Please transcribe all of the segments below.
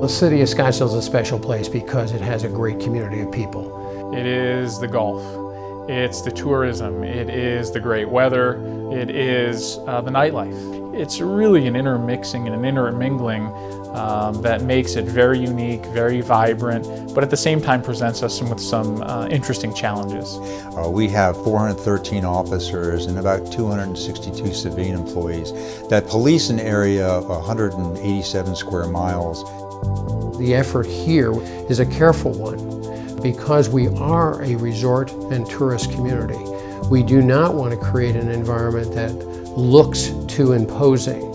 The city of Scottsdale is a special place because it has a great community of people. It is the golf, it's the tourism, it is the great weather, it is the nightlife. It's really an intermixing and an intermingling that makes it very unique, very vibrant, but at the same time presents us with some interesting challenges. We have 413 officers and about 262 civilian employees that police an area of 187 square miles. The effort here is a careful one because we are a resort and tourist community. We do not want to create an environment that looks too imposing.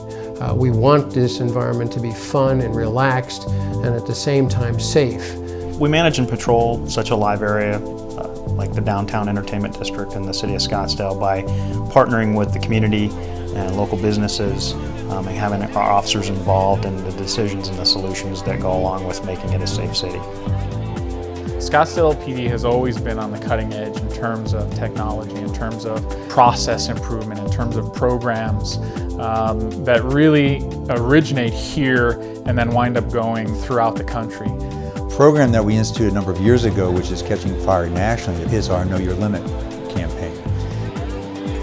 We want this environment to be fun and relaxed and at the same time safe. We manage and patrol such a live area like the downtown entertainment district in the city of Scottsdale by partnering with the community and local businesses and having our officers involved in the decisions and the solutions that go along with making it a safe city. Scottsdale PD has always been on the cutting edge in terms of technology, in terms of process improvement, in terms of programs that really originate here and then wind up going throughout the country. A program that we instituted a number of years ago, which is catching fire nationally, is our Know Your Limit campaign.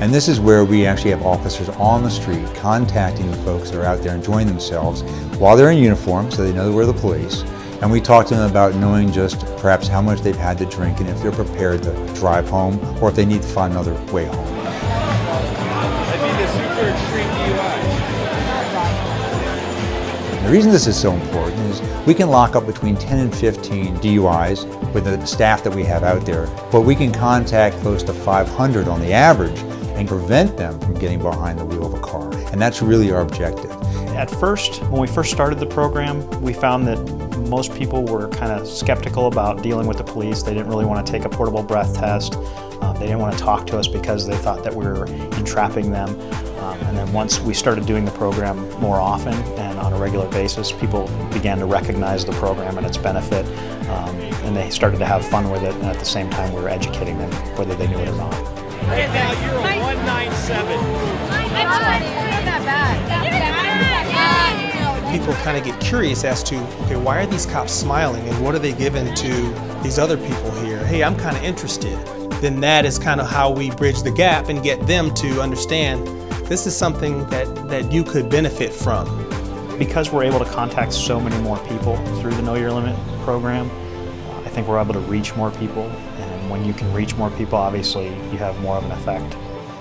And this is where we actually have officers on the street contacting the folks that are out there enjoying themselves while they're in uniform, so they know we're the police. And we talk to them about knowing just perhaps how much they've had to drink and if they're prepared to drive home or if they need to find another way home. I think it's super extreme DUI. The reason this is so important is we can lock up between 10 and 15 DUIs with the staff that we have out there, but we can contact close to 500 on the average and prevent them from getting behind the wheel of a car. And that's really our objective. At first, when we first started the program, we found that most people were kind of skeptical about dealing with the police. They didn't really want to take a portable breath test. They didn't want to talk to us because they thought that we were entrapping them. And then once we started doing the program more often and on a regular basis, people began to recognize the program and its benefit, and they started to have fun with it, and at the same time we were educating them whether they knew it or not. Right now you're a 197. People kind of get curious as to, okay, why are these cops smiling and what are they giving to these other people here? Hey, I'm kind of interested. Then that is kind of how we bridge the gap and get them to understand this is something that you could benefit from. Because we're able to contact so many more people through the Know Your Limit program, I think we're able to reach more people, and when you can reach more people, obviously you have more of an effect.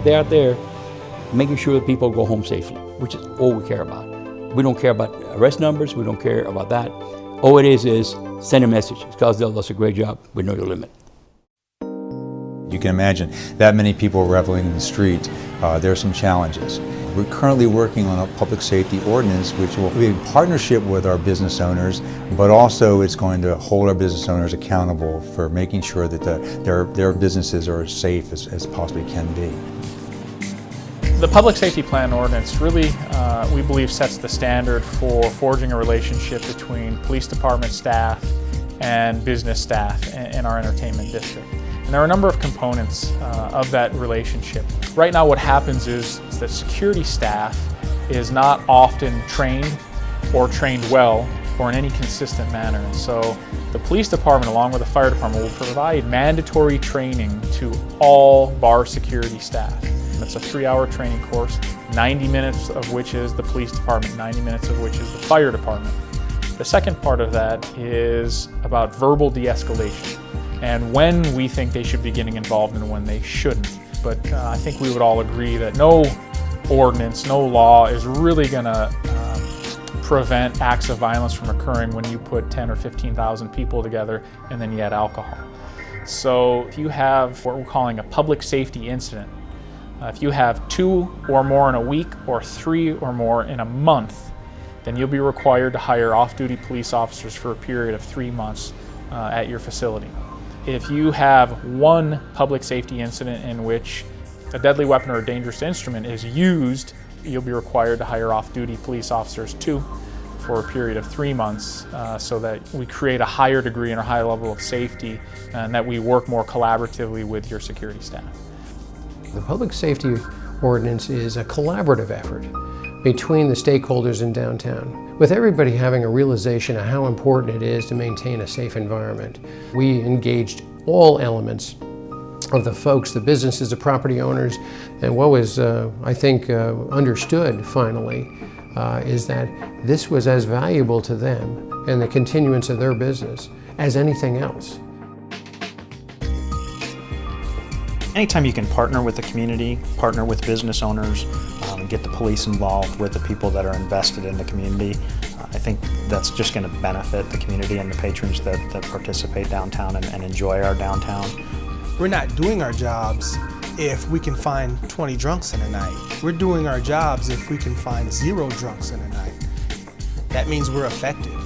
They're out there making sure that people go home safely, which is all we care about. We don't care about arrest numbers, we don't care about that. All it is send a message. Scottsdale does a great job with Know Your Limit. You can imagine that many people reveling in the street. There are some challenges. We're currently working on a public safety ordinance which will be in partnership with our business owners, but also it's going to hold our business owners accountable for making sure that their businesses are as safe as possibly can be. The Public Safety Plan Ordinance really, we believe, sets the standard for forging a relationship between police department staff and business staff in our entertainment district. And there are a number of components of that relationship. Right now what happens is that security staff is not often trained or trained well or in any consistent manner. And so the police department along with the fire department will provide mandatory training to all bar security staff. It's a 3-hour training course, 90 minutes of which is the police department, 90 minutes of which is the fire department. The second part of that is about verbal de-escalation and when we think they should be getting involved and when they shouldn't. But I think we would all agree that no ordinance, no law is really going to prevent acts of violence from occurring when you put 10 or 15,000 people together and then you add alcohol. So if you have what we're calling a public safety incident, if you have 2 or more in a week or 3 or more in a month, then you'll be required to hire off-duty police officers for a period of 3 months at your facility. If you have 1 public safety incident in which a deadly weapon or a dangerous instrument is used, you'll be required to hire off-duty police officers too for a period of 3 months so that we create a higher degree and a higher level of safety and that we work more collaboratively with your security staff. The public safety ordinance is a collaborative effort between the stakeholders in downtown. With everybody having a realization of how important it is to maintain a safe environment, we engaged all elements of the folks, the businesses, the property owners, and what was, I think, understood finally, is that this was as valuable to them and the continuance of their business as anything else. Anytime you can partner with the community, partner with business owners, get the police involved with the people that are invested in the community, I think that's just going to benefit the community and the patrons that participate downtown and enjoy our downtown. We're not doing our jobs if we can find 20 drunks in a night. We're doing our jobs if we can find 0 drunks in a night. That means we're effective.